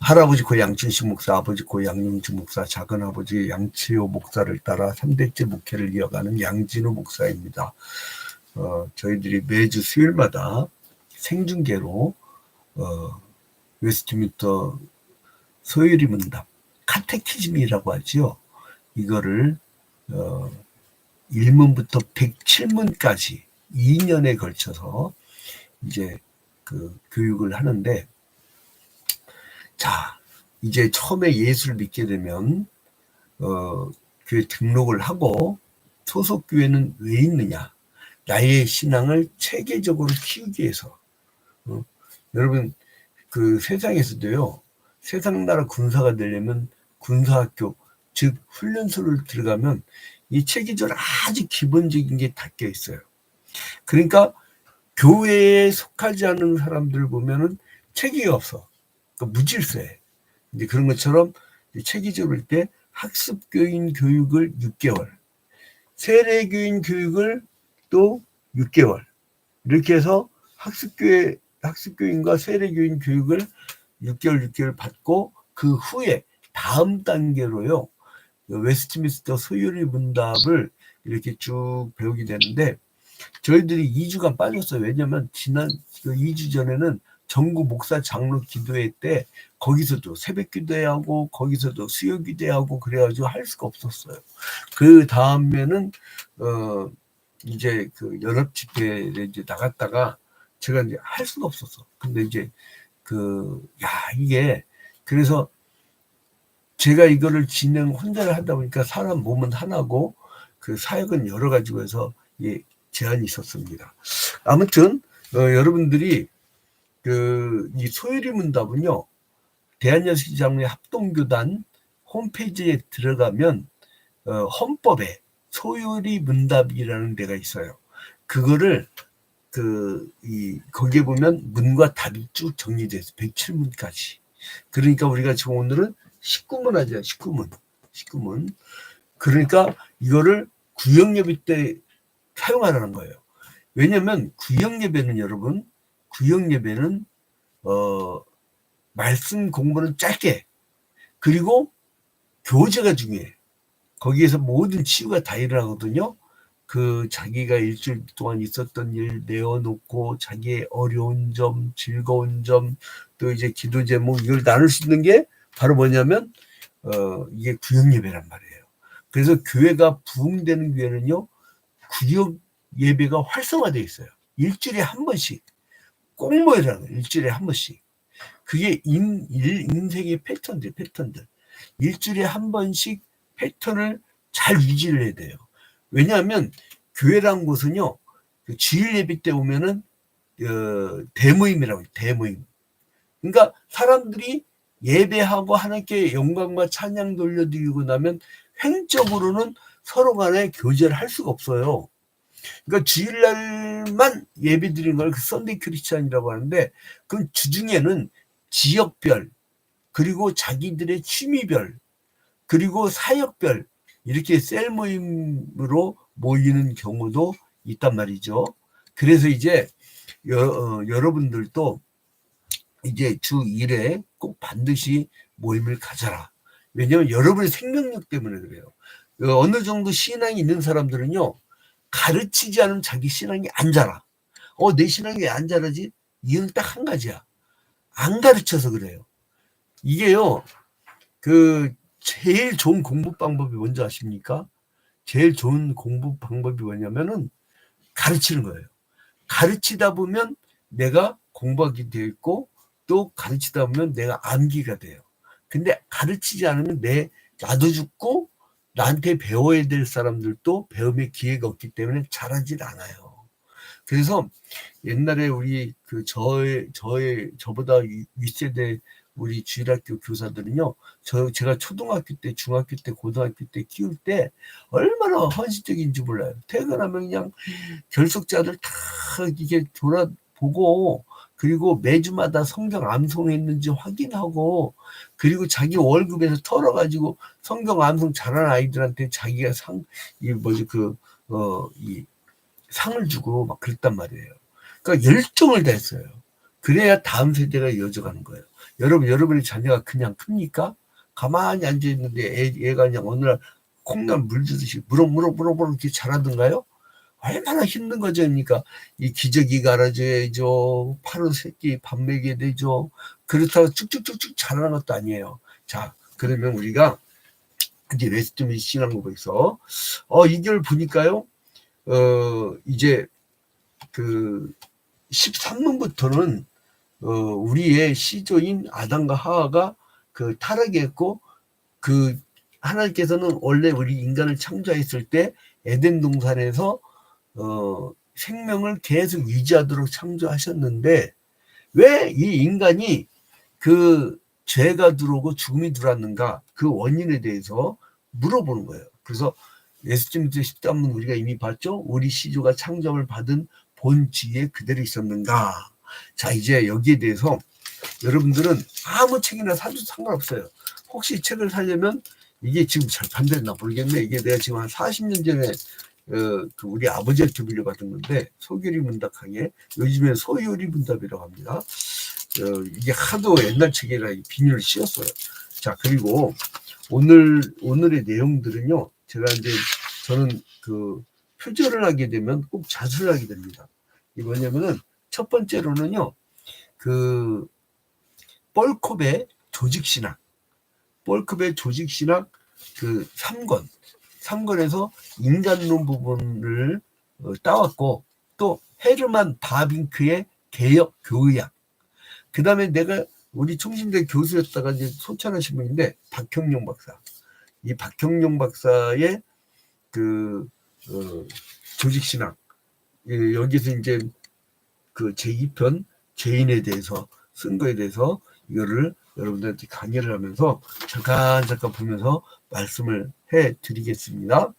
할아버지 고 양춘식 목사, 아버지 고 양용주 목사, 작은아버지 양치호 목사를 따라 3대째 목회를 이어가는 양진호 목사입니다. 저희들이 매주 수요일마다 생중계로 웨스트민스터 소요리 문답, 카테키즘이라고 하지요. 이거를 1문부터 107문까지 2년에 걸쳐서 이제 그 교육을 하는데, 자, 이제 처음에 예수를 믿게 되면 교회 등록을 하고 소속 교회는 왜 있느냐? 나의 신앙을 체계적으로 키우기 위해서. 여러분, 그 세상에서도요, 세상 나라 군사가 되려면 군사학교, 즉 훈련소를 들어가면 이 체계적으로 아주 기본적인 게 닦여 있어요. 그러니까 교회에 속하지 않은 사람들 보면은 체계가 없어. 그러니까 무질서해. 이제 그런 것처럼 체계적으로 할 때 학습교인 교육을 6개월, 세례교인 교육을 또 6개월, 이렇게 해서 학습교인과 세례교인 교육을 6개월 받고, 그 후에 다음 단계로요, 웨스트민스터 소요리 문답을 이렇게 쭉 배우게 되는데, 저희들이 2주간 빠졌어요. 왜냐면 지난 2주 전에는 전국 목사 장로 기도회 때 거기서도 새벽 기도회하고 거기서도 수요 기도회하고 그래가지고 할 수가 없었어요. 그 다음에는 이제 그 연합 집회에 이제 나갔다가 제가 이제 할 수가 없었어. 근데 이제 이게 그래서 제가 이거를 혼자를 하다 보니까 사람 몸은 하나고 그 사역은 여러 가지고 해서 제한이 있었습니다. 아무튼 여러분들이 이 소요리 문답은요, 대한여신장로회 합동교단 홈페이지에 들어가면 헌법에 소요리 문답이라는 데가 있어요. 그거를 거기에 보면 문과 답이 쭉 정리되어 있어요. 107문까지. 그러니까 우리가 지금 오늘은 19문 하죠. 19문. 그러니까 이거를 구역예배 때 사용하라는 거예요. 왜냐면 구역예배는 여러분, 말씀 공부는 짧게, 그리고 교제가 중요해. 거기에서 모든 치유가 다 일어나거든요. 자기가 일주일 동안 있었던 일 내어놓고 자기의 어려운 점, 즐거운 점, 또 이제 기도 제목, 이걸 나눌 수 있는 게 바로 뭐냐면 이게 구역 예배란 말이에요. 그래서 교회가 부흥되는 교회는요, 구역 예배가 활성화되어 있어요. 일주일에 한 번씩 꼭 모여라는 거예요. 일주일에 한 번씩. 그게 인생의 패턴들. 일주일에 한 번씩 패턴을 잘 유지를 해야 돼요. 왜냐하면 교회란 곳은요, 주일 예배 때 오면은 대모임이라고 해요. 대모임. 그러니까 사람들이 예배하고 하나님께 영광과 찬양 돌려드리고 나면 횡적으로는 서로 간에 교제를 할 수가 없어요. 그러니까 주일날만 예배 드리는 걸 썬데이 크리스찬이라고 하는데, 그 주중에는 지역별, 그리고 자기들의 취미별, 그리고 사역별, 이렇게 셀 모임으로 모이는 경우도 있단 말이죠. 그래서 이제 여러분들도 이제 주 1회 꼭 반드시 모임을 가져라. 왜냐하면 여러분의 생명력 때문에 그래요. 어느 정도 신앙이 있는 사람들은요, 가르치지 않으면 자기 신앙이 안 자라. 내 신앙이 왜 안 자라지? 이유는 딱 한 가지야. 안 가르쳐서 그래요. 이게요, 제일 좋은 공부 방법이 뭔지 아십니까? 제일 좋은 공부 방법이 뭐냐면은 가르치는 거예요. 가르치다 보면 내가 공부하게 되어 있고, 또 가르치다 보면 내가 암기가 돼요. 근데 가르치지 않으면 나도 죽고 나한테 배워야 될 사람들도 배움의 기회가 없기 때문에 잘하질 않아요. 그래서 옛날에 우리 저보다 윗세대 우리 주일학교 교사들은요, 제가 초등학교 때, 중학교 때, 고등학교 때 키울 때 얼마나 헌신적인지 몰라요. 퇴근하면 그냥 결석자들 다 이게 돌아보고, 그리고 매주마다 성경 암송했는지 확인하고, 그리고 자기 월급에서 털어가지고 성경 암송 잘하는 아이들한테 자기가 상을 주고 막 그랬단 말이에요. 그러니까 열정을 다했어요. 그래야 다음 세대가 이어져가는 거예요. 여러분의 자녀가 그냥 큽니까? 가만히 앉아 있는데 얘가 그냥 어느 날 콩나물 물 주듯이 무럭무럭 이렇게 자라든가요? 얼마나 힘든 거죠. 그러니까 이 기저귀 갈아줘야죠. 파란 새끼 밥 먹여야 되죠. 그렇다고 쭉쭉쭉쭉 자라는 것도 아니에요. 자, 그러면 우리가 이제 웨스트민스터 신앙고백서 이걸 보니까요. 이제 그 13문부터는 우리의 시조인 아담과 하와가 그 타락했고, 그 하나님께서는 원래 우리 인간을 창조했을 때 에덴 동산에서 생명을 계속 유지하도록 창조하셨는데, 왜 이 인간이 그 죄가 들어오고 죽음이 들어왔는가, 그 원인에 대해서 물어보는 거예요. 그래서 예수님도 13문 우리가 이미 봤죠. 우리 시조가 창조를 받은 본지에 그대로 있었는가. 자, 이제 여기에 대해서 여러분들은 아무 책이나 사도 상관없어요. 혹시 책을 사려면 이게 지금 잘 판단했나 모르겠네. 이게 내가 지금 한 40년 전에 그 우리 아버지한테 물려받은 건데, 소교리 문답강의, 요즘에 소요리 문답이라고 합니다. 이게 하도 옛날 책이라 비닐을 씌웠어요. 자, 그리고 오늘의 내용들은요, 제가 이제 저는 그 표절을 하게 되면 꼭 자수를 하게 됩니다. 이게 뭐냐면은 첫 번째로는요, 그 뻘컵의 조직신학 그 3권에서 인간론 부분을 따왔고, 또 헤르만 바빙크의 개혁 교의학, 그 다음에 내가 우리 총신대 교수였다가 이제 소천하신 분인데 박형룡 박사, 이 박형룡 박사의 그 조직신학, 여기서 이제 그 제2편 죄인에 대해서 쓴 거에 대해서 이거를 여러분들한테 강의를 하면서 잠깐 보면서 말씀을 해 드리겠습니다.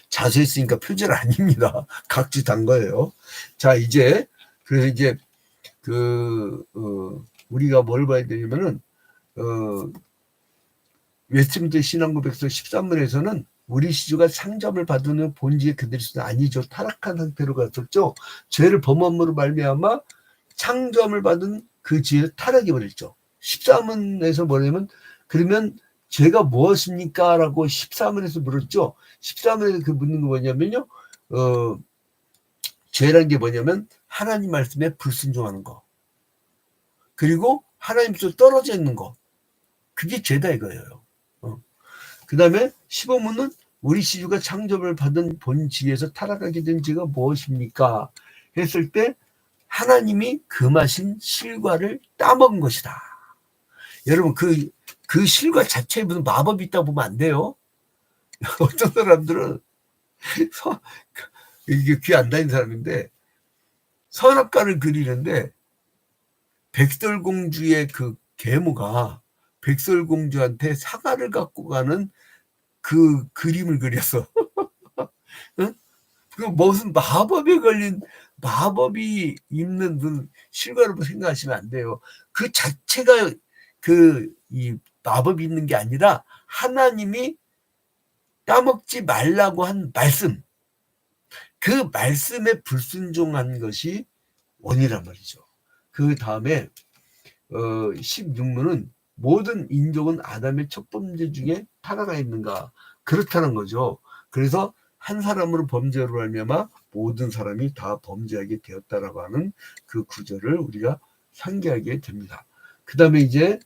자수했으니까 표절 아닙니다. 각주 단 거예요. 자, 이제 그래서 이제 우리가 뭘 봐야 되냐면은 웨스트민스터 신앙고백서 13문에서는 우리 시조가 상점을 받은 본지에 그대로 있으면 아니죠. 타락한 상태로 갔었죠. 죄를 범함으로 말미암아 창조함을 받은 그 지혜를 타락해 버렸죠. 13문에서 뭐냐면, 그러면 죄가 무엇입니까? 라고 14문에서 물었죠. 14문에서 그 묻는 거 뭐냐면요, 죄란 게 뭐냐면 하나님 말씀에 불순종하는 거, 그리고 하나님께서 떨어져 있는 거, 그게 죄다 이거예요. 그 다음에 15문은 우리 시주가 창조를 받은 본지에서 타락하게 된 죄가 무엇입니까? 했을 때 하나님이 금하신 실과를 따먹은 것이다. 여러분, 그 실과 자체에 무슨 마법이 있다고 보면 안 돼요. 어떤 사람들은 이게 귀 안 다니는 사람인데 선악과를 그리는데, 백설공주의 그 계모가 백설공주한테 사과를 갖고 가는 그 그림을 그렸어. 응? 그 무슨 마법에 걸린, 마법이 있는 그 실과로 생각하시면 안 돼요. 그 자체가 이 마법이 있는 게 아니라 하나님이 따먹지 말라고 한 말씀, 그 말씀에 불순종한 것이 원이란 말이죠. 그 다음에 16문은 모든 인종은 아담의 첫 범죄 중에 타락하 있는가, 그렇다는 거죠. 그래서 한 사람으로 범죄로 말미암아 모든 사람이 다 범죄하게 되었다라고 하는 그 구절을 우리가 상기하게 됩니다. 그 다음에 이제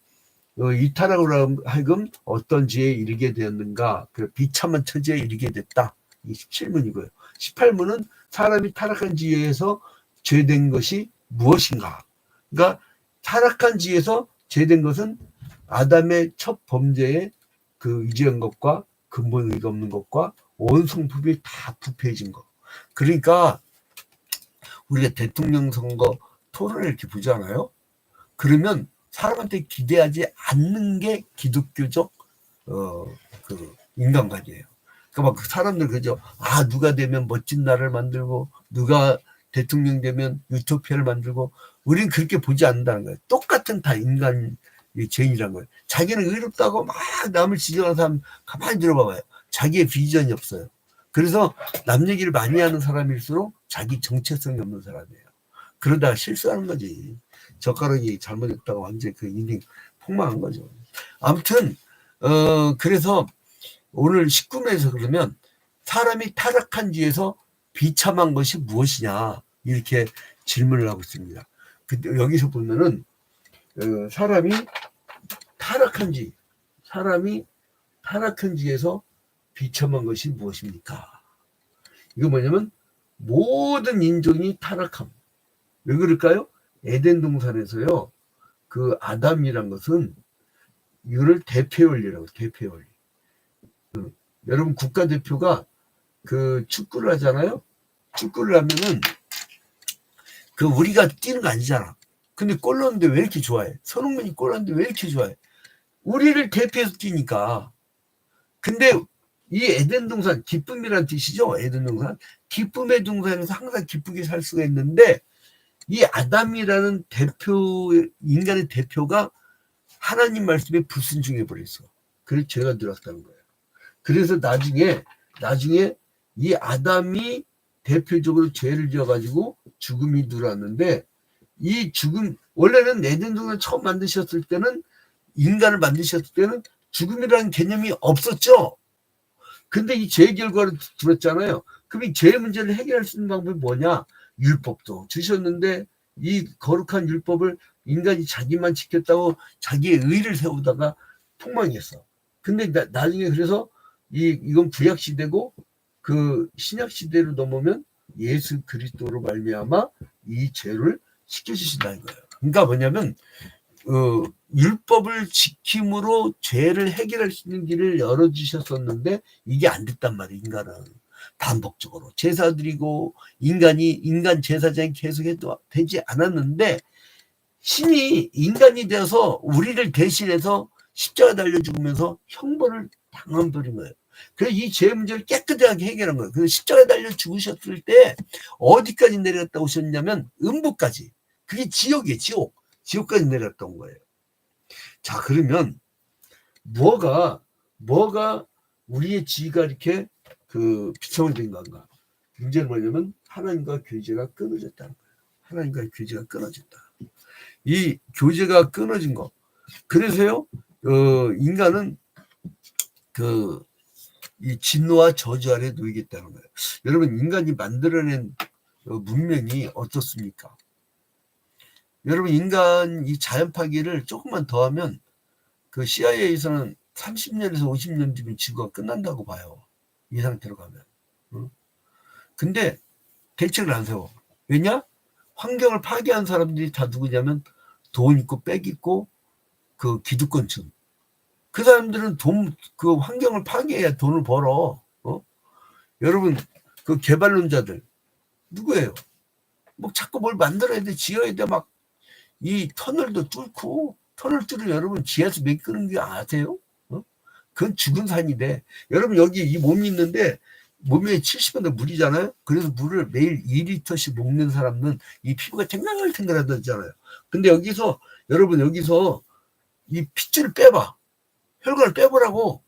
이 타락으로 하여금 어떤 지혜에 이르게 되었는가, 그 비참한 처지에 이르게 됐다. 이 17문이고요. 18문은 사람이 타락한 지혜에서 죄된 것이 무엇인가. 그러니까 타락한 지혜에서 죄된 것은 아담의 첫 범죄에 그 유지한 것과 근본 의가 없는 것과 온 성품이 다 부패해진 것. 그러니까 우리가 대통령 선거 토론을 이렇게 보잖아요. 그러면 사람한테 기대하지 않는 게 기독교적 그 인간관이에요. 그러니까 막 사람들 그죠. 누가 되면 멋진 나라를 만들고, 누가 대통령 되면 유토피아를 만들고, 우리는 그렇게 보지 않는다는 거예요. 똑같은 다 인간 죄인이라는 거예요. 자기는 의롭다고 막 남을 지적하는 사람 가만히 들어봐봐요. 자기의 비전이 없어요. 그래서 남 얘기를 많이 하는 사람일수록 자기 정체성이 없는 사람이에요. 그러다가 실수하는 거지. 젓가락이 잘못했다가 완전히 그 인생 폭망한 거죠. 아무튼 그래서 오늘 19면에서 그러면 사람이 타락한 뒤에서 비참한 것이 무엇이냐 이렇게 질문을 하고 있습니다. 여기서 보면은 사람이 타락한 뒤에서 비참한 것이 무엇입니까? 이거 뭐냐면 모든 인종이 타락함. 왜 그럴까요? 에덴 동산에서요. 그 아담이란 것은 이거를 대표 원리라고 대표 원리. 여러분 국가대표가 그 축구를 하잖아요. 축구를 하면은 그 우리가 뛰는 거 아니잖아. 근데 골 넣는데 왜 이렇게 좋아해? 손흥민이 골 넣는데 왜 이렇게 좋아해? 우리를 대표해서 뛰니까. 근데 이 에덴 동산, 기쁨이란 뜻이죠. 에덴 동산. 기쁨의 동산에서 항상 기쁘게 살 수가 있는데 이 아담이라는 대표, 인간의 대표가 하나님 말씀에 불순종해 버렸어. 그래서 죄가 들어왔다는 거예요. 그래서 나중에 이 아담이 대표적으로 죄를 지어가지고 죽음이 들어왔는데 이 죽음, 원래는 에덴 동산 처음 만드셨을 때는 인간을 만드셨을 때는 죽음이라는 개념이 없었죠. 근데 이 죄 결과를 들었잖아요. 그럼 이 죄 문제를 해결할 수 있는 방법이 뭐냐? 율법도 주셨는데 이 거룩한 율법을 인간이 자기만 지켰다고 자기의 의를 세우다가 폭망했어. 근데 나중에 그래서 이건 구약 시대고 그 신약 시대로 넘으면 예수 그리스도로 말미암아 이 죄를 시켜주신다는 거예요. 그러니까 뭐냐면 율법을 지킴으로 죄를 해결할 수 있는 길을 열어주셨었는데 이게 안 됐단 말이에요. 인간은 반복적으로 제사 드리고 인간 제사장이 계속해도 되지 않았는데 신이 인간이 되어서 우리를 대신해서 십자가 달려 죽으면서 형벌을 당해버린 거예요. 그래서 이 죄 문제를 깨끗하게 해결한 거예요. 그래서 십자가 달려 죽으셨을 때 어디까지 내려갔다 오셨냐면 음부까지. 그게 지옥이에요. 지옥까지 내려갔다 온 거예요. 자, 그러면 뭐가 우리의 지위가 이렇게 비참하게 된 건가? 문제는 뭐냐면 하나님과 교제가 끊어졌다는 거예요. 하나님과 교제가 끊어졌다. 이 교제가 끊어진 거. 그래서요, 인간은 이 진노와 저주 아래 놓이겠다는 거예요. 여러분, 인간이 만들어낸 문명이 어떻습니까? 여러분, 인간 이 자연 파괴를 조금만 더 하면 그 CIA에서는 30년에서 50년 뒤면 지구가 끝난다고 봐요. 이 상태로 가면. 근데 대책을 안 세워. 왜냐? 환경을 파괴한 사람들이 다 누구냐면 돈 있고 빽 있고 그 기득권층. 그 사람들은 그 환경을 파괴해야 돈을 벌어. 여러분, 그 개발론자들 누구예요? 뭐 자꾸 뭘 만들어야 돼, 지어야 돼, 막 이 터널도 뚫고 터널 뚫으면 여러분 지하수 몇 끄는 게 아세요? 그건 죽은 산이 돼. 여러분 여기 이 몸이 있는데 몸에 70% 물이잖아요. 그래서 물을 매일 2리터씩 먹는 사람은 이 피부가 탱글탱글하다잖아요. 근데 여러분 여기서 이 핏줄을 빼봐. 혈관을 빼보라고.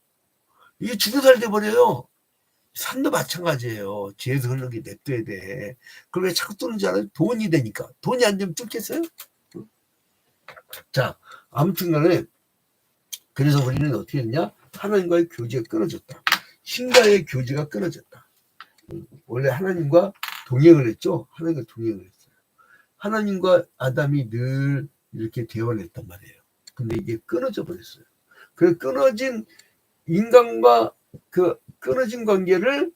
이게 죽은 살 돼버려요. 산도 마찬가지예요. 뒤에서 흐르게 냅둬야 돼. 그걸 왜 자꾸 뚫는지 알아요? 돈이 되니까. 돈이 안 되면 뚫겠어요? 자, 아무튼 간에 그래서 우리는 어떻게 했냐? 하나님과의 교제가 끊어졌다. 신과의 교제가 끊어졌다. 원래 하나님과 동행을 했죠. 하나님과 동행을 했어요. 하나님과 아담이 늘 이렇게 대화를 했단 말이에요. 근데 이게 끊어져 버렸어요. 그 끊어진 인간과 그 끊어진 관계를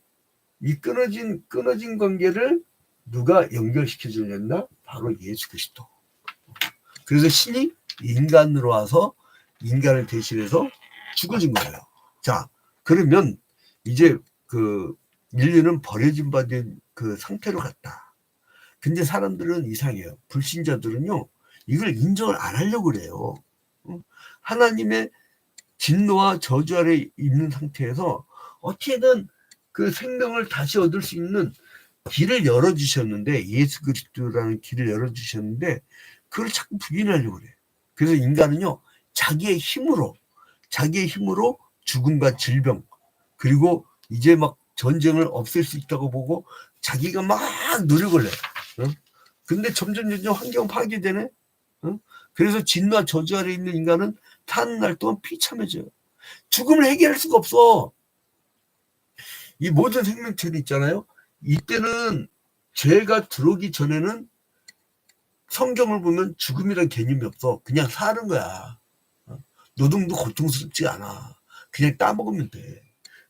끊어진 관계를 누가 연결시켜 주렸나? 바로 예수 그리스도. 그래서 신이 인간으로 와서 인간을 대신해서 죽어진 거예요. 자, 그러면 이제 인류는 버려진 받은 그 상태로 갔다. 근데 사람들은 이상해요. 불신자들은요, 이걸 인정을 안 하려고 그래요. 하나님의 진노와 저주 아래 있는 상태에서 어떻게든 그 생명을 다시 얻을 수 있는 길을 열어주셨는데, 예수 그리스도라는 길을 열어주셨는데, 그걸 자꾸 부인하려고 그래. 그래서 인간은요, 자기의 힘으로 죽음과 질병, 그리고 이제 막 전쟁을 없앨 수 있다고 보고 자기가 막 노력을 해. 근데 점점 환경 파괴되네. 어? 그래서 진노와 저주 아래 있는 인간은 사는 날 동안 비참해져요. 죽음을 해결할 수가 없어. 이 모든 생명체는 있잖아요. 이때는 죄가 들어오기 전에는 성경을 보면 죽음이란 개념이 없어. 그냥 사는 거야. 노동도 고통스럽지 않아. 그냥 따먹으면 돼.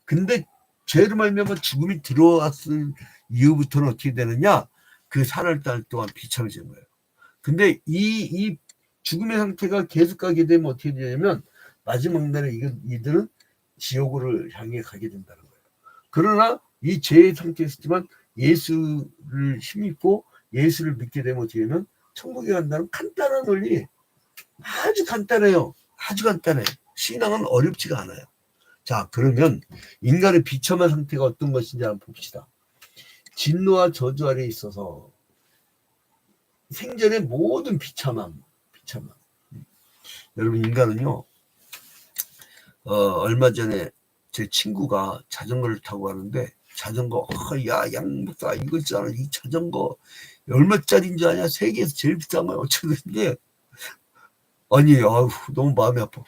근데 죄로 말미암아 죽음이 들어왔을 이후부터는 어떻게 되느냐? 그 살을 달 동안 비참해지는 거예요. 근데 이 죽음의 상태가 계속 가게 되면 어떻게 되냐면 마지막 날에 이들은 지옥으로 향해 가게 된다는 거예요. 그러나 이 죄의 상태에 있지만 예수를 힘입고 예수를 믿게 되면 어떻게 되면 천국에 간다는 간단한 원리. 아주 간단해요. 아주 간단해. 신앙은 어렵지가 않아요. 자, 그러면 인간의 비참한 상태가 어떤 것인지 한번 봅시다. 진노와 저주 아래에 있어서 생전의 모든 비참함. 여러분, 인간은요, 얼마 전에 제 친구가 자전거를 타고 가는데, 자전거, 야, 양목사, 이거 있잖아. 이 자전거 얼마짜리인 줄 아냐? 세계에서 제일 비싼 거야. 어쩌는데, 아니, 아유, 너무 마음이 아파.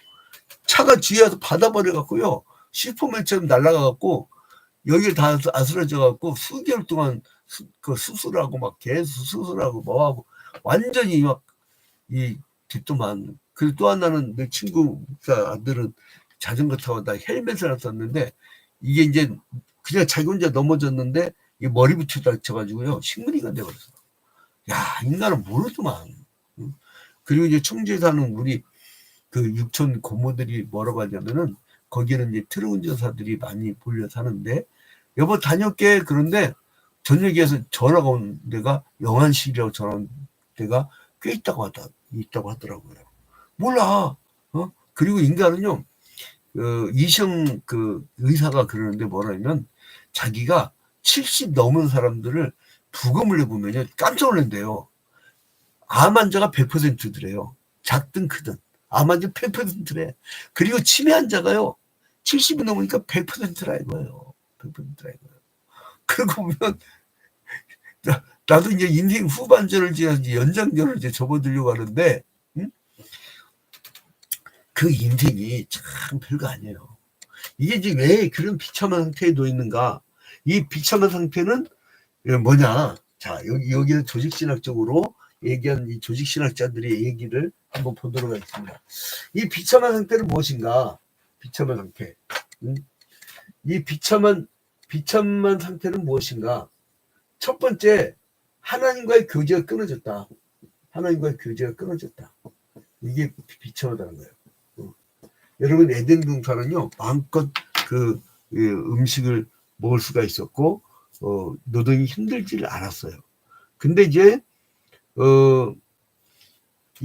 차가 뒤에 와서 받아버려갖고요. 슈퍼맨처럼 날아가갖고, 여기를 다 아스러져갖고, 수개월 동안 그 수술하고, 막 계속 수술하고, 뭐하고, 완전히 막, 뒷도만. 그리고 또 하나는 내 친구 아들은 자전거 타고 다 헬멧을 썼는데, 이게 이제 그냥 자기 혼자 넘어졌는데, 이 머리부터 다쳐가지고요. 식물인간 돼버렸어. 야, 인간은 모르더만. 그리고 이제 청주에 사는 우리 그 육촌 고모들이 뭐라고 하냐면은 거기는 이제 트럭 운전사들이 많이 몰려 사는데 여보 다녀올게 그런데 저녁에서 전화가 온 데가 영안실이라고 전화 온 데가 꽤 있다고 하더라고요. 몰라. 그리고 인간은요 이성 그 의사가 그러는데 뭐라면 자기가 70 넘은 사람들을 부검을 해보면요 깜짝 놀란대요. 암 환자가 100%더래요. 작든 크든. 암 환자 100%래. 그리고 치매 환자가요. 70이 넘으니까 100%라 이거예요. 100%라 이거예요. 그러고 보면 나도 이제 인생 후반전을 지나서 연장전을 이제 접어들려고 하는데 그 인생이 참 별거 아니에요. 이게 이제 왜 그런 비참한 상태에 놓여 있는가? 이 비참한 상태는 뭐냐? 자, 여기는 조직신학적으로 얘기한 이 조직신학자들의 얘기를 한번 보도록 하겠습니다. 이 비참한 상태는 무엇인가? 비참한 상태. 이 비참한 상태는 무엇인가? 첫 번째, 하나님과의 교제가 끊어졌다. 하나님과의 교제가 끊어졌다. 이게 비참하다는 거예요. 여러분, 에덴 동산은요, 마음껏 그 음식을 먹을 수가 있었고, 노동이 힘들지를 않았어요. 근데 이제,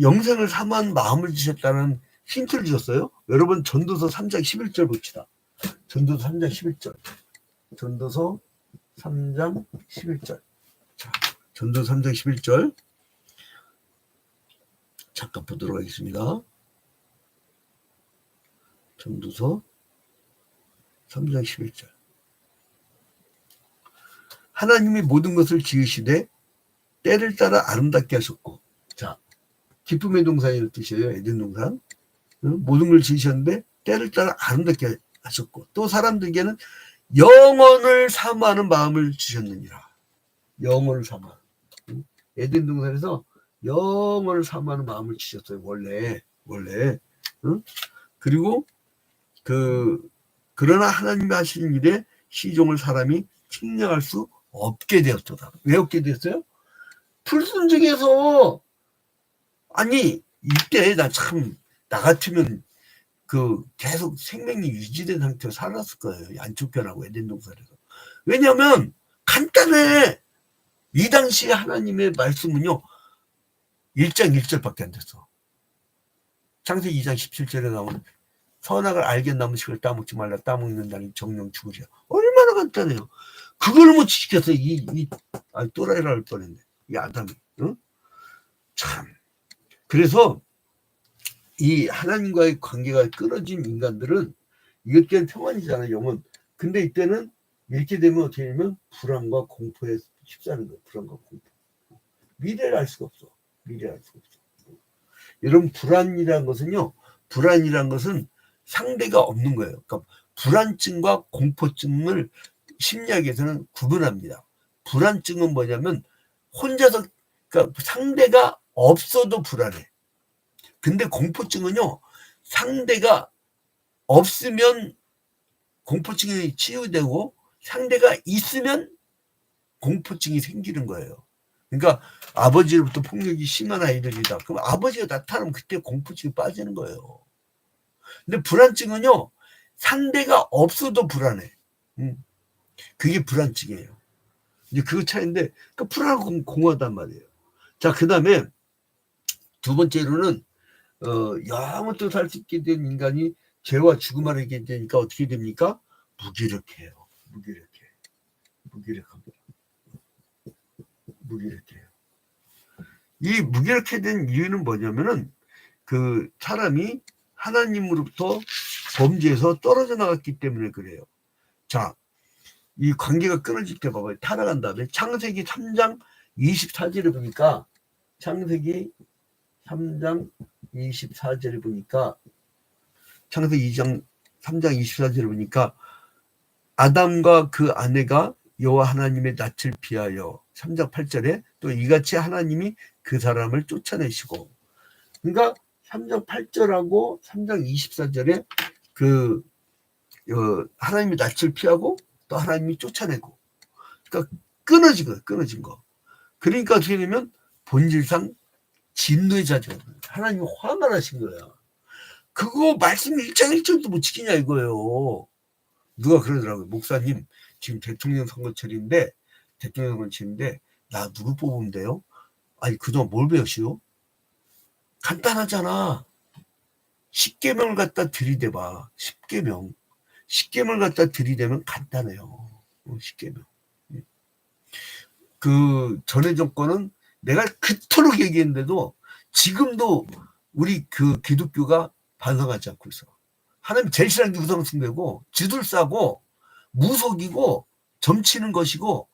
영생을 사모한 마음을 주셨다는 힌트를 주셨어요. 여러분, 전도서 3장 11절 봅시다. 전도서 3장 11절. 전도서 3장 11절. 자, 전도서 3장 11절. 잠깐 보도록 하겠습니다. 전도서 3장 11절. 하나님이 모든 것을 지으시되 때를 따라 아름답게 하셨고, 자, 기쁨의 동산이라는 뜻이에요. 에덴 동산. 모든 걸 지으셨는데 때를 따라 아름답게 하셨고, 또 사람들에게는 영원을 사모하는 마음을 주셨느니라. 영원을 사모하는. 에덴 동산에서 영원을 사모하는 마음을 주셨어요. 원래. 그리고 그러나 하나님이 하시는 일에 시종을 사람이 측량할 수 없게 되었다. 왜 없게 되었어요? 불순종해서. 아니, 이때 나 같으면 계속 생명이 유지된 상태로 살았을 거예요. 안쪽편하고 에덴 동산에서. 왜냐하면 간단해. 이 당시에 하나님의 말씀은요 1장 1절밖에 안 됐어. 창세기 2장 17절에 나오는 선악을 알게 남은 식을 따먹지 말라. 따먹는 자는 정령 죽으리라. 얼마나 간단해요. 그걸 못 지켰어. 또라이라 할 뻔했네. 이 아담이. 참. 그래서 이 하나님과의 관계가 끊어진 인간들은 이것 때문에 평안이잖아요. 영혼. 근데 이때는 이렇게 되면 어떻게 되면 불안과 공포에 휩싸는 거예요. 불안과 공포. 미래를 알 수가 없어. 여러분 불안이라는 것은요. 불안이라는 것은 상대가 없는 거예요. 그러니까 불안증과 공포증을 심리학에서는 구분합니다. 불안증은 뭐냐면 혼자서 그러니까 상대가 없어도 불안해. 근데 공포증은요. 상대가 없으면 공포증이 치유되고 상대가 있으면 공포증이 생기는 거예요. 그러니까 아버지로부터 폭력이 심한 아이들이다. 그럼 아버지가 나타나면 그때 공포증이 빠지는 거예요. 근데 불안증은요. 상대가 없어도 불안해. 그게 불안증이에요. 이제 그거 차이인데 그러니까 불안하고 공허하단 말이에요. 자, 그 다음에 두 번째로는 영원토록 살 수 있게 된 인간이 죄와 죽음 아래 있게 되니까 어떻게 됩니까? 무기력해요. 무기력합니다. 무기력해요. 이 무기력해 된 이유는 뭐냐면은 그 사람이 하나님으로부터 범죄에서 떨어져 나갔기 때문에 그래요. 자, 이 관계가 끊어질 때 봐봐요. 타락한 다음에 창세기 3장 24절에 보니까 창세기 3장 24절에 보니까 창세기 2장 3장 24절에 보니까 아담과 그 아내가 여호와 하나님의 낯을 피하여 3장 8절에 또 이같이 하나님이 그 사람을 쫓아내시고 그러니까 3장 8절하고 3장 24절에 그 하나님의 낯을 피하고 또 하나님이 쫓아내고 그러니까 끊어진 거. 그러니까 어떻게 되면 본질상 진노의 자녀가 하나님이 화가 나신 거야. 그거 말씀 1장 1절도 못 지키냐 이거예요. 누가 그러더라고요. 목사님 지금 대통령 선거철인데 나 누구 뽑으면 돼요? 아니 그동안 뭘 배우시오? 간단하잖아. 10계명을 갖다 들이대봐. 10계명을 갖다 들이대면 간단해요. 10계명. 그 전에 정권은 내가 그토록 얘기했는데도 지금도 우리 그 기독교가 반성하지 않고 있어. 하나님 제일 싫어하는 게 우상숭배고 쥐둘싸고 무속이고 점치는 것이고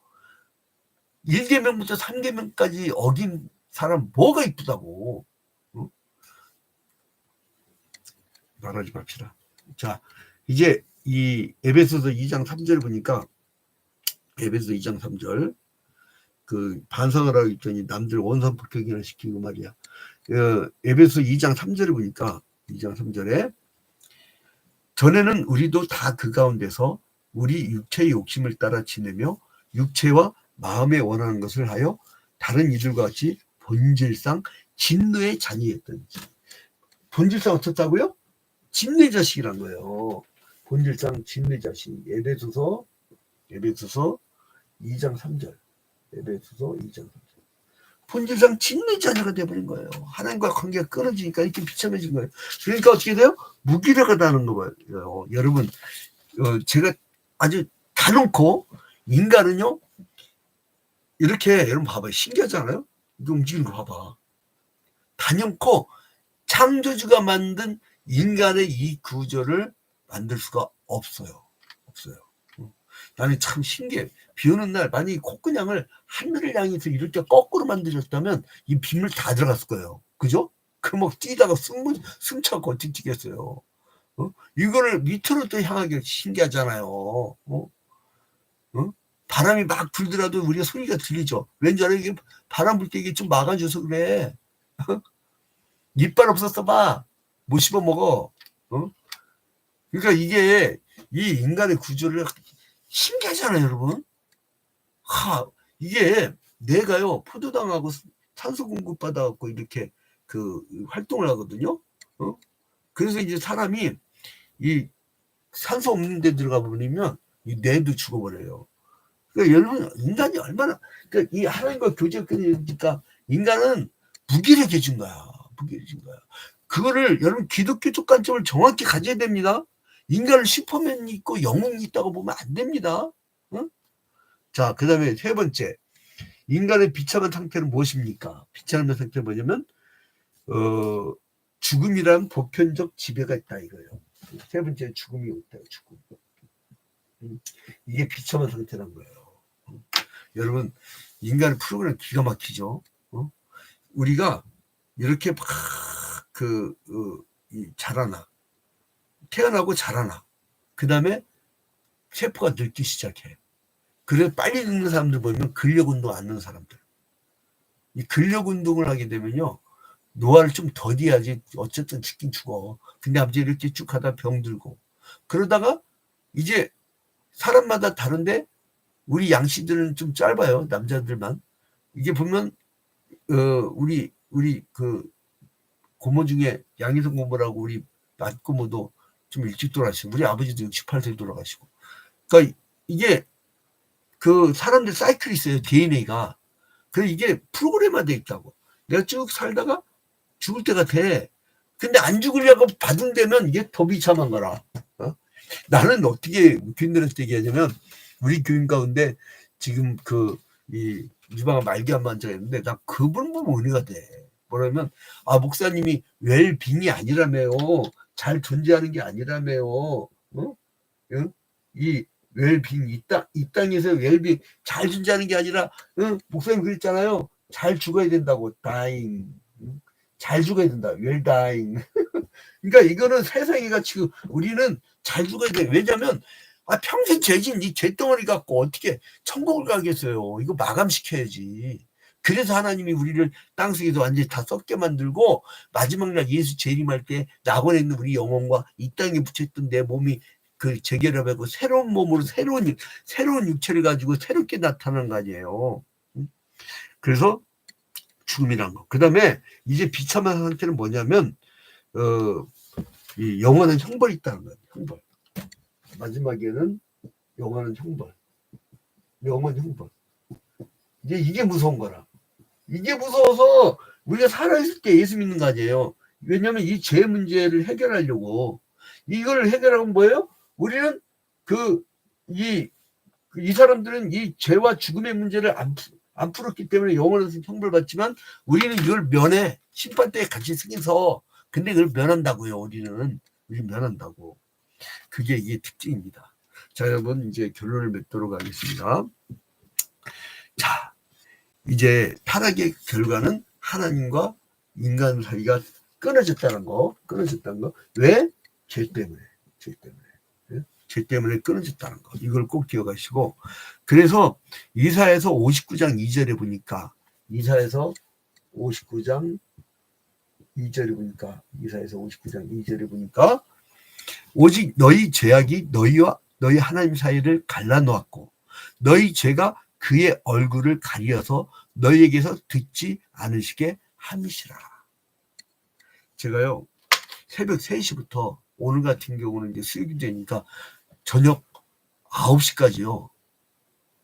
1계명부터 3계명까지 어긴 사람 뭐가 이쁘다고. 말하지 맙시다. 자, 이제 이 에베소서 2장 3절 보니까 에베소서 2장 3절 그 반성을 하고 있더니 남들 원산 폭격이나 시키고 말이야. 에베소 2장 3절에 보니까 2장 3절에 전에는 우리도 다 그 가운데서 우리 육체의 욕심을 따라 지내며 육체와 마음에 원하는 것을 하여 다른 이들과 같이 본질상 진노의 자녀였더니 본질상 어떻다고요? 진노의 자식이란 거예요. 본질상 진노의 자식. 에베소서 2장 3절. 에베소서 2장 3절. 본질상 진노의 자녀가 되어버린 거예요. 하나님과 관계가 끊어지니까 이렇게 비참해진 거예요. 그러니까 어떻게 돼요? 무기력하다는 거예요. 여러분, 제가 아주 다놓고 인간은요, 이렇게 여러분 봐봐요. 신기하잖아요? 이거 움직이는 거 봐봐. 다놓고 창조주가 만든 인간의 이 구조를 만들 수가 없어요. 나는 참 신기해. 비 오는 날 만약에 콧구녕을 하늘을 향해서 이렇게 거꾸로 만드셨다면 이 빗물 다 들어갔을 거예요. 그죠? 그럼 막 뛰다가 숨차고 어떻게 뛰겠어요. 이거를 밑으로 또 향하게 신기하잖아요. 바람이 막 불더라도 우리가 소리가 들리죠. 왠지 알아? 이게 바람 불 때 이게 좀 막아줘서 그래. 이빨 없었어 봐. 못 씹어 먹어. 그러니까 이게 이 인간의 구조를 신기하잖아요, 여러분. 이게 내가요 포도당하고 산소 공급 받아갖고 이렇게 그 활동을 하거든요. 그래서 이제 사람이 이 산소 없는 데 들어가 버리면 이 뇌도 죽어버려요. 그러니까 여러분 인간이 얼마나 그러니까 이 하나님과 교제가 끊어지니까 인간은 무기력해진 거야. 그거를 여러분 기독교적 관점을 정확히 가져야 됩니다. 인간을 슈퍼맨이 있고 영웅이 있다고 보면 안 됩니다. 자, 그 다음에 세 번째 인간의 비참한 상태는 무엇입니까? 비참한 상태는 뭐냐면 죽음이란 보편적 지배가 있다 이거예요. 세 번째 죽음이 있다. 죽음. 이게 비참한 상태란 거예요. 여러분 인간의 프로그램 기가 막히죠. 우리가 이렇게 막 자라나. 태어나고 자라나. 그 다음에 세포가 늙기 시작해. 그래서 빨리 늙는 사람들 보면 근력 운동 안 하는 사람들. 이 근력 운동을 하게 되면요. 노화를 좀 더디야지 어쨌든 죽긴 죽어. 근데 아버지 이렇게 쭉 하다 병들고. 그러다가 이제 사람마다 다른데 우리 양씨들은 좀 짧아요. 남자들만. 이게 보면 우리 고모 중에 양희성 고모라고 우리 맏고모도 좀 일찍 돌아가시고 우리 아버지도 68세 돌아가시고. 그러니까 이게 사람들 사이클이 있어요. DNA가. 그래서 이게 프로그램화돼 있다고. 내가 쭉 살다가 죽을 때가 돼. 근데 안 죽으려고 받은다면 이게 더 비참한 거라. 나는 어떻게 교인들한테 얘기하냐면 우리 교인 가운데 지금 이 유방암 말기암 환자가 있는데 나 그분 보면 은혜가 돼. 뭐라면 목사님이 웰빙이 아니라며요. 잘 존재하는 게 아니라며요. 이 웰빙 이 땅에서 웰빙 잘 존재하는 게 아니라 목사님 그랬잖아요. 잘 죽어야 된다고. 다잉. 잘 죽어야 된다. 웰다잉. 그러니까 이거는 세상에 가치고 우리는 잘 죽어야 돼. 왜냐면 평생 죄진 이 죄덩어리 갖고 어떻게 천국을 가겠어요. 이거 마감시켜야지. 그래서 하나님이 우리를 땅속에서 완전히 다 썩게 만들고 마지막 날 예수 재림할 때 낙원에 있는 우리 영혼과 이 땅에 붙여있던 내 몸이 재결합하고 새로운 몸으로 새로운 육체를 가지고 새롭게 나타나는 거 아니에요. 그래서 죽음이란 거. 그 다음에 이제 비참한 상태는 뭐냐면 이 영원한 형벌이 있다는 거예요. 형벌. 마지막에는 영원한 형벌. 영원 형벌. 이게 무서운 거라. 이게 무서워서 우리가 살아있을 때 예수 믿는 거 아니에요. 왜냐하면 이 죄 문제를 해결하려고. 이걸 해결하면 뭐예요? 우리는 이 사람들은 이 죄와 죽음의 문제를 안 풀었기 때문에 영원한 형벌 받지만 우리는 이걸 면해. 심판대에 같이 승해서. 근데 그걸 면한다고요. 우리는 면한다고. 그게 이게 특징입니다. 자, 여러분 이제 결론을 맺도록 하겠습니다. 자, 이제 타락의 결과는 하나님과 인간 사이가 끊어졌다는 거. 왜? 죄 때문에. 죄 때문에 끊어졌다는 거. 이걸 꼭 기억하시고. 그래서 이사야서 59장 2절에 보니까 이사야서 59장 2절에 보니까 오직 너희 죄악이 너희와 너희 하나님 사이를 갈라놓았고 너희 죄가 그의 얼굴을 가리어서 너희에게서 듣지 않으시게 함이시라. 제가요 새벽 3시부터 오늘 같은 경우는 이제 수요일이니까 저녁 9시까지요.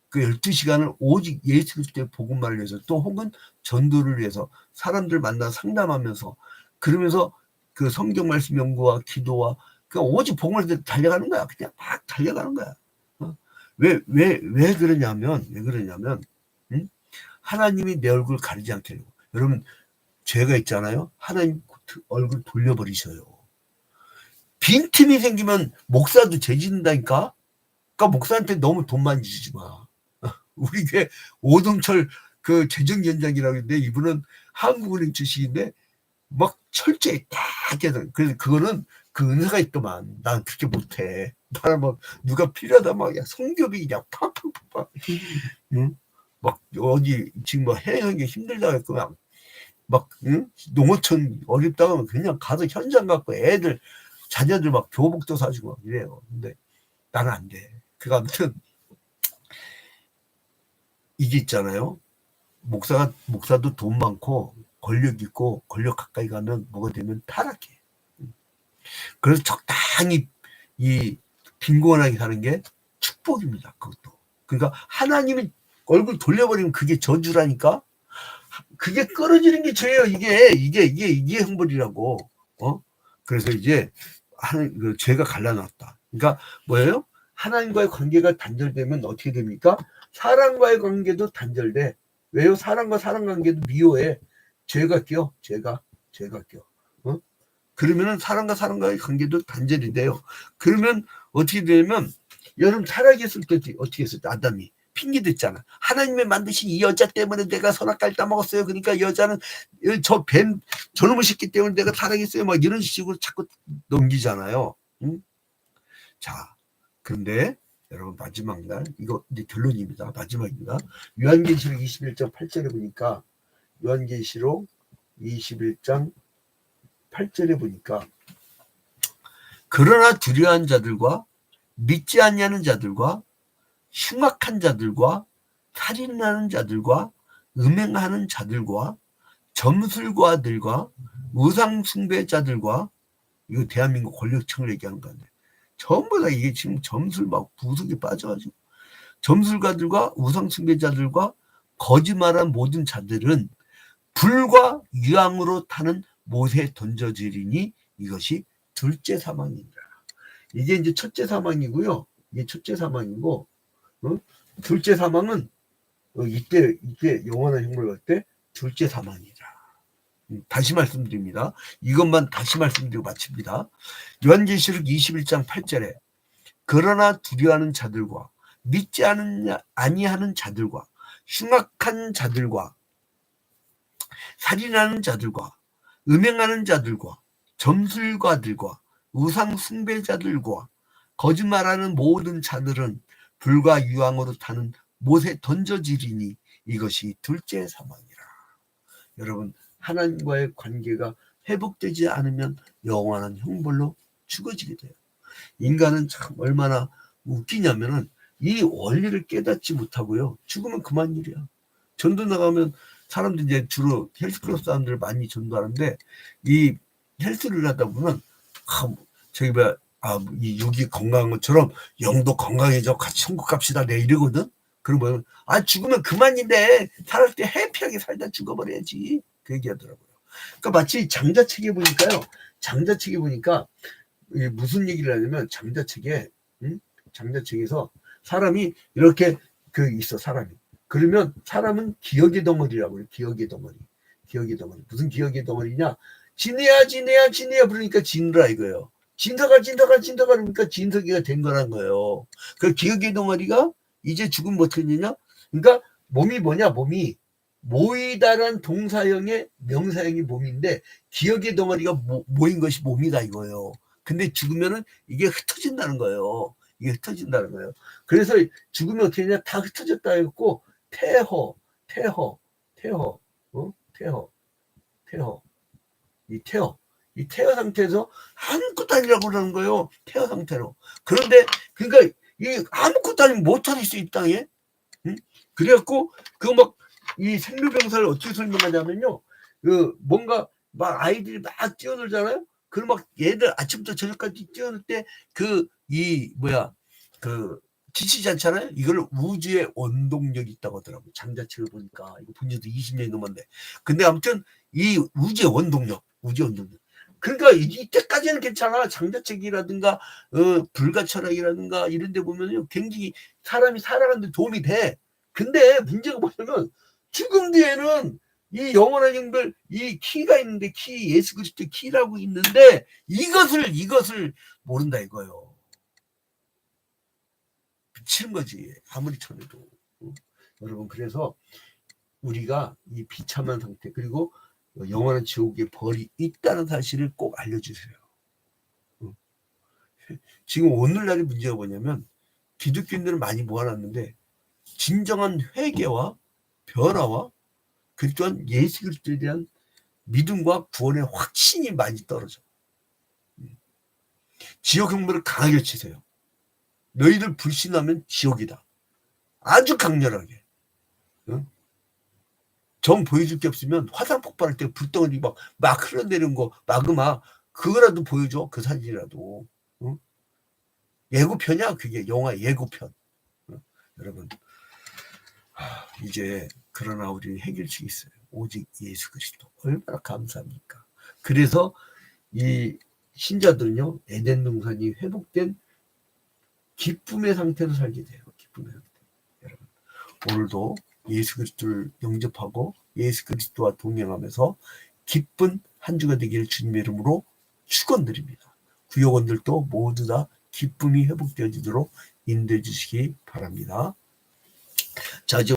그 12시간을 오직 예수 그리스도의 복음만을 위해서 또 혹은 전도를 위해서 사람들 만나 상담하면서 그러면서 그 성경 말씀 연구와 기도와 그냥 오직 복음을 위해서 달려가는 거야. 그냥 막 달려가는 거야. 왜 그러냐면 하나님이 내 얼굴 가리지 않게 하려고. 여러분 죄가 있잖아요. 하나님 얼굴 돌려버리셔요. 빈틈이 생기면 목사도 죄 짓는다니까. 그러니까 목사한테 너무 돈 많이 주지 마. 우리 교회 오동철 그 재정위원장이라고 했는데 이분은 한국은행 출신인데 막 철저히 딱 해서 그래서 그거는 그 은사가 있더만. 난 그렇게 못해. 나는 막 누가 필요하다 막 성교비 그냥 팍팍팍 응? 막 어디 지금 뭐 해외하기 힘들다고 했고 막 응? 농어촌 어렵다고 하면 그냥 가서 현장 갖고 애들 자녀들 막 교복도 사주고 막 이래요. 근데 나는 안 돼. 그가 아무튼 이게 있잖아요. 목사도 돈 많고 권력 있고 권력 가까이 가면 뭐가 되면 타락해. 그래서 적당히 이 빈곤하게 사는 게 축복입니다. 그것도. 그러니까 하나님이 얼굴 돌려버리면 그게 저주라니까. 그게 끊어지는 게 죄예요. 이게 형벌이라고. 그래서 이제 죄가 갈라놨다. 그러니까 뭐예요? 하나님과의 관계가 단절되면 어떻게 됩니까? 사람과의 관계도 단절돼. 왜요? 사람과 사람 관계도 미워해. 죄가 껴. 죄가 껴. 그러면은 사람과 사람과의 관계도 단절이 돼요. 그러면 어떻게 되냐면 여러분 타락했을 때 어떻게 했을 때 아담이 핑계 댔잖아. 하나님이 만드신 이 여자 때문에 내가 선악과를 따먹었어요. 그러니까 여자는 저놈의 새끼 때문에 내가 타락했어요. 막 이런 식으로 자꾸 넘기잖아요. 응? 자, 그런데 여러분 마지막 날 이거 이제 결론입니다. 마지막입니다. 요한계시록 21장 8절에 보니까 요한계시록 21장 8절에 보니까 그러나 두려워한 자들과 믿지 아니하는 자들과 흉악한 자들과 살인하는 자들과 음행하는 자들과 점술가들과 우상숭배자들과 이거 대한민국 권력층을 얘기하는 건데 전부 다 이게 지금 점술 막 부석에 빠져가지고 점술가들과 우상숭배자들과 거짓말한 모든 자들은 불과 유황으로 타는 못에 던져지리니 이것이 둘째 사망이니라. 이게 이제 첫째 사망이고요. 이게 첫째 사망이고, 둘째 사망은 이때 영원한 형벌 갈 때 둘째 사망이라. 다시 말씀드립니다. 이것만 다시 말씀드리고 마칩니다. 요한계시록 21장 8절에 그러나 두려워하는 자들과 믿지 아니하는 자들과 흉악한 자들과 살인하는 자들과 음행하는 자들과 점술가들과 우상 숭배자들과 거짓말하는 모든 자들은 불과 유황으로 타는 못에 던져지리니 이것이 둘째 사망이라. 여러분 하나님과의 관계가 회복되지 않으면 영원한 형벌로 죽어지게 돼요. 인간은 참 얼마나 웃기냐면은 이 원리를 깨닫지 못하고요. 죽으면 그만 일이야. 전도 나가면 사람들이 이제 주로 헬스클럽 사람들을 많이 전도하는데 이 헬스를 하다 보면 저기 뭐야 이 육이 건강한 것처럼 영도 건강해져 같이 천국 갑시다 내 이러거든. 그러면 죽으면 그만인데 살을 때 해피하게 살다 죽어버려야지 그 얘기하더라고요. 그러니까 마치 장자책에 보니까요. 장자책에 보니까 무슨 얘기를 하냐면 장자책에서 사람이 이렇게 있어 사람이. 그러면 사람은 기억의 덩어리라고 해요. 기억의 덩어리. 무슨 기억의 덩어리냐? 지내야 그러니까 지느라 이거예요. 진서가 그러니까 진석이가 된 거란 거예요. 그 기억의 덩어리가 이제 죽으면 어떻게 되냐? 그러니까 몸이 뭐냐? 몸이 모이다란 동사형의 명사형이 몸인데 기억의 덩어리가 모인 것이 몸이다 이거예요. 근데 죽으면은 이게 흩어진다는 거예요. 그래서 죽으면 어떻게 되냐? 다 흩어졌다 했고 태허. 이 태어 상태에서 아무것도 아니라고 그러는 거예요. 태어 상태로. 그런데 그러니까 이 아무것도 아니면 못할 수 있다. 응? 그래갖고 이 생로병사를 어떻게 설명하냐면요. 뭔가 막 아이들이 막 뛰어놀잖아요. 그럼 막 얘들 아침부터 저녁까지 뛰어놀 때 지치지 않잖아요. 이걸 우주의 원동력이 있다고 하더라고요. 장자책을 보니까 이거 본 지도 20년이 넘었는데. 근데 아무튼 이 우주의 원동력. 그러니까 이때까지는 괜찮아. 장자책이라든가 불가철학이라든가 이런 데 보면요. 굉장히 사람이 살아가는 데 도움이 돼. 근데 문제가 뭐냐면 죽음 뒤에는 이 영원한 형벌 이 키가 있는데 예수 그리스도의 키라고 있는데 이것을 모른다 이거예요. 미치는 거지. 아무리 쳐내도. 여러분 그래서 우리가 이 비참한 상태 그리고 영원한 지옥의 벌이 있다는 사실을 꼭 알려주세요. 지금 오늘날의 문제가 뭐냐면 기독교인들은 많이 모아놨는데 진정한 회개와 변화와 그 또한 예수 그리스도에 대한 믿음과 구원의 확신이 많이 떨어져. 지옥 형벌을 강하게 치세요. 너희들 불신하면 지옥이다. 아주 강렬하게. 정 보여줄 게 없으면 화산 폭발할 때 불덩어리 막 흘러내리는 거 마그마 그거라도 보여줘. 그 사진이라도. 예고편이야 그게. 영화 예고편. 여러분 이제 그러나 우리는 해결책이 있어요. 오직 예수 그리스도. 얼마나 감사합니까. 그래서 이 신자들은요 에덴 동산이 회복된 기쁨의 상태로 살게 돼요. 기쁨의 상태. 여러분 오늘도 예수 그리스도를 영접하고 예수 그리스도와 동행하면서 기쁜 한 주가 되기를 주님의 이름으로 축원드립니다. 구역원들도 모두 다 기쁨이 회복되어지도록 인도해 주시기 바랍니다. 자주